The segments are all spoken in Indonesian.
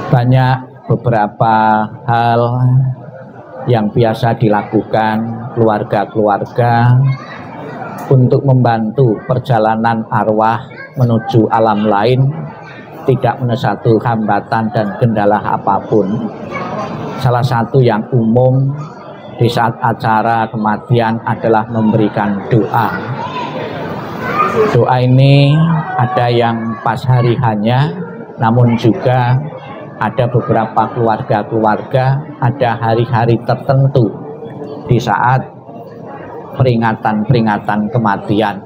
Banyak beberapa hal yang biasa dilakukan keluarga-keluarga untuk membantu perjalanan arwah menuju alam lain, tidak menesatu hambatan dan kendala apapun. Salah satu yang umum di saat acara kematian adalah memberikan doa. Doa ini ada yang pas hari hanya, namun juga ada beberapa keluarga-keluarga ada hari-hari tertentu di saat peringatan-peringatan kematian.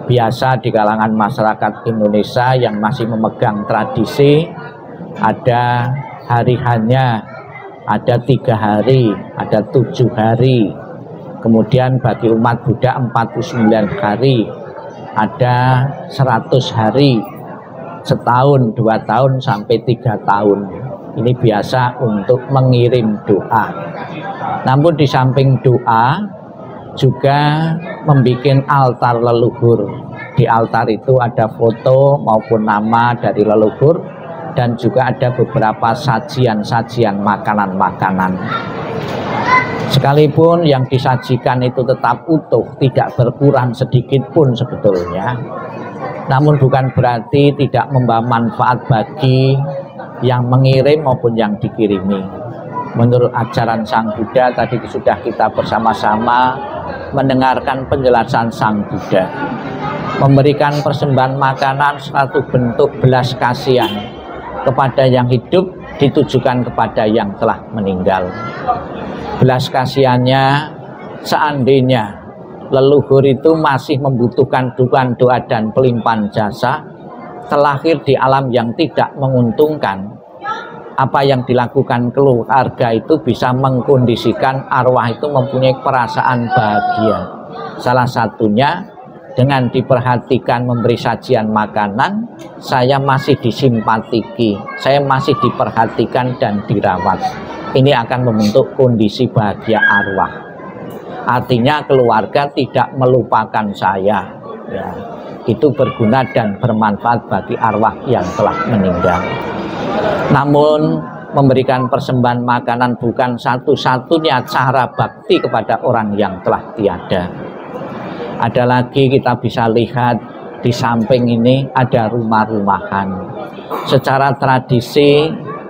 Biasa di kalangan masyarakat Indonesia yang masih memegang tradisi, ada hari hanya, ada 3 hari, ada 7 hari. Kemudian bagi umat Buddha 49 hari, ada 100 hari, setahun, 2 tahun, sampai 3 tahun. Ini biasa untuk mengirim doa. Namun di samping doa juga membuat altar leluhur. Di altar itu ada foto maupun nama dari leluhur, dan juga ada beberapa sajian-sajian makanan-makanan. Sekalipun yang disajikan itu tetap utuh, tidak berkurang sedikit pun sebetulnya, namun bukan berarti tidak membawa manfaat bagi yang mengirim maupun yang dikirimi. Menurut ajaran Sang Buddha, tadi sudah kita bersama-sama mendengarkan penjelasan Sang Buddha. Memberikan persembahan makanan suatu bentuk belas kasihan kepada yang hidup ditujukan kepada yang telah meninggal. Belas kasihannya seandainya leluhur itu masih membutuhkan dukungan doa dan pelimpahan jasa, terlahir di alam yang tidak menguntungkan, apa yang dilakukan keluarga itu bisa mengkondisikan arwah itu mempunyai perasaan bahagia. Salah satunya dengan diperhatikan memberi sajian makanan, saya masih disimpatiki, saya masih diperhatikan dan dirawat. Ini akan membentuk kondisi bahagia arwah. Artinya keluarga tidak melupakan saya, ya. Itu berguna dan bermanfaat bagi arwah yang telah meninggal. Namun memberikan persembahan makanan bukan satu-satunya cara bakti kepada orang yang telah tiada. Ada lagi kita bisa lihat di samping ini ada rumah-rumahan. Secara tradisi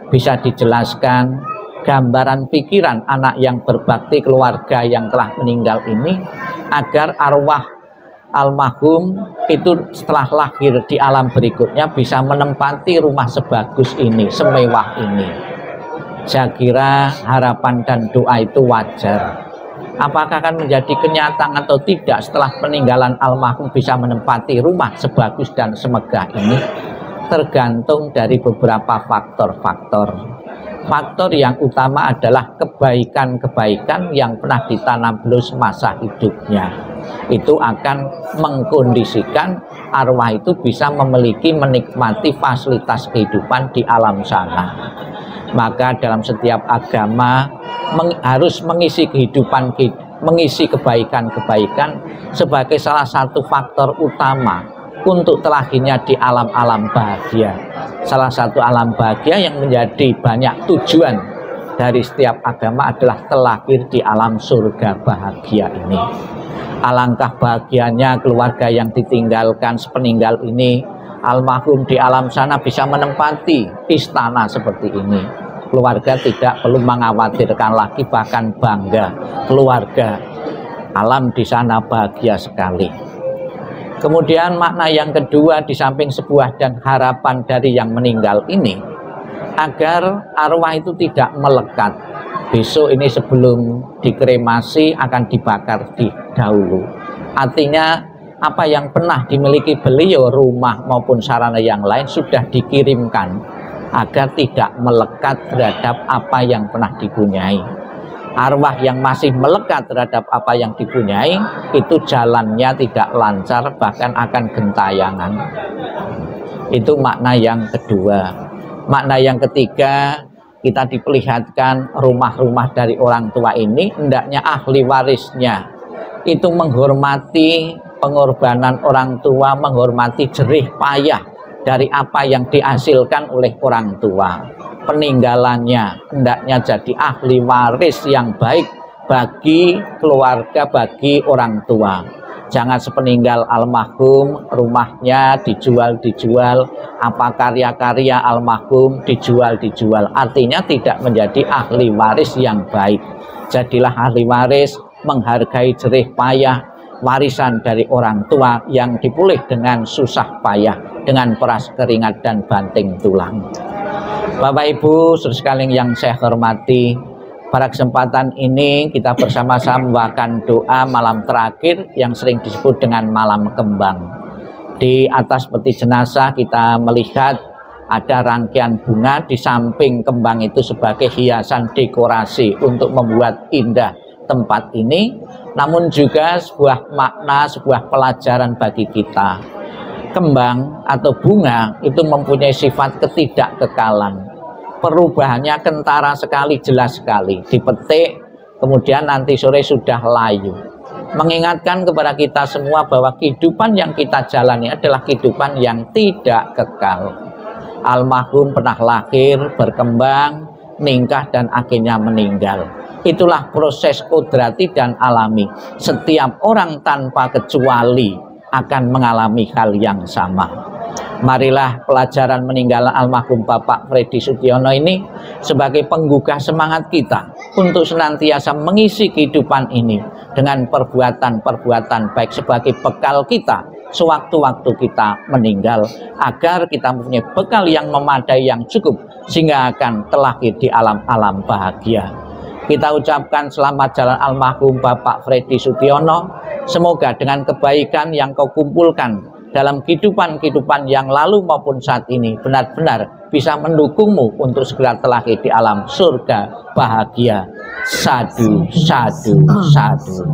bisa dijelaskan gambaran pikiran anak yang berbakti keluarga yang telah meninggal ini, agar arwah almarhum itu setelah lahir di alam berikutnya bisa menempati rumah sebagus ini, semewah ini. Saya kira harapan dan doa itu wajar. Apakah akan menjadi kenyataan atau tidak setelah peninggalan almarhum bisa menempati rumah sebagus dan semegah ini, tergantung dari beberapa faktor-faktor. Faktor yang utama adalah kebaikan-kebaikan yang pernah ditanam beliau semasa hidupnya. Itu akan mengkondisikan arwah itu bisa menikmati fasilitas kehidupan di alam sana. Maka dalam setiap agama harus mengisi kehidupan, mengisi kebaikan-kebaikan sebagai salah satu faktor utama untuk terlahirnya di alam-alam bahagia. Salah satu alam bahagia yang menjadi banyak tujuan dari setiap agama adalah terlahir di alam surga bahagia ini. Alangkah bahagianya keluarga yang ditinggalkan sepeninggal ini, almarhum di alam sana bisa menempati istana seperti ini. Keluarga tidak perlu mengkhawatirkan lagi, bahkan bangga. Keluarga alam di sana bahagia sekali. Kemudian makna yang kedua di samping sebuah dan harapan dari yang meninggal ini, agar arwah itu tidak melekat. Besok ini sebelum dikremasi akan dibakar di dahulu. Artinya apa yang pernah dimiliki beliau, rumah maupun sarana yang lain, sudah dikirimkan agar tidak melekat terhadap apa yang pernah dipunyai. Arwah yang masih melekat terhadap apa yang dipunyai itu jalannya tidak lancar, bahkan akan gentayangan. Itu makna yang kedua. Makna yang ketiga, kita diperlihatkan rumah-rumah dari orang tua ini hendaknya ahli warisnya itu menghormati pengorbanan orang tua, menghormati jerih payah dari apa yang dihasilkan oleh orang tua. Peninggalannya hendaknya jadi ahli waris yang baik bagi keluarga, bagi orang tua. Jangan sepeninggal almarhum rumahnya dijual, apa karya-karya almarhum dijual. Artinya tidak menjadi ahli waris yang baik. Jadilah ahli waris, menghargai jerih payah warisan dari orang tua yang dipulih dengan susah payah, dengan peras keringat dan banting tulang. Bapak Ibu saudara sekalian yang saya hormati, pada kesempatan ini kita bersama-sama membawakan doa malam terakhir yang sering disebut dengan malam kembang. Di atas peti jenazah kita melihat ada rangkaian bunga, di samping kembang itu sebagai hiasan dekorasi untuk membuat indah tempat ini, namun juga sebuah makna, sebuah pelajaran bagi kita. Kembang atau bunga itu mempunyai sifat ketidakkekalan. Perubahannya kentara sekali, jelas sekali. Dipetik, kemudian nanti sore sudah layu. Mengingatkan kepada kita semua bahwa kehidupan yang kita jalani adalah kehidupan yang tidak kekal. Almarhum pernah lahir, berkembang, nikah, dan akhirnya meninggal. Itulah proses kodrati dan alami. Setiap orang tanpa kecuali akan mengalami hal yang sama. Marilah pelajaran meninggalan almarhum Bapak Freddy Sudiono ini sebagai penggugah semangat kita untuk senantiasa mengisi kehidupan ini dengan perbuatan-perbuatan baik sebagai bekal kita sewaktu-waktu kita meninggal, agar kita mempunyai bekal yang memadai, yang cukup, sehingga akan terlahir di alam-alam bahagia. Kita ucapkan selamat jalan almarhum Bapak Freddy Sudiono. Semoga dengan kebaikan yang kau kumpulkan dalam kehidupan yang lalu maupun saat ini benar-benar bisa mendukungmu untuk segera terlahir di alam surga bahagia. Sadu, sadu, sadu.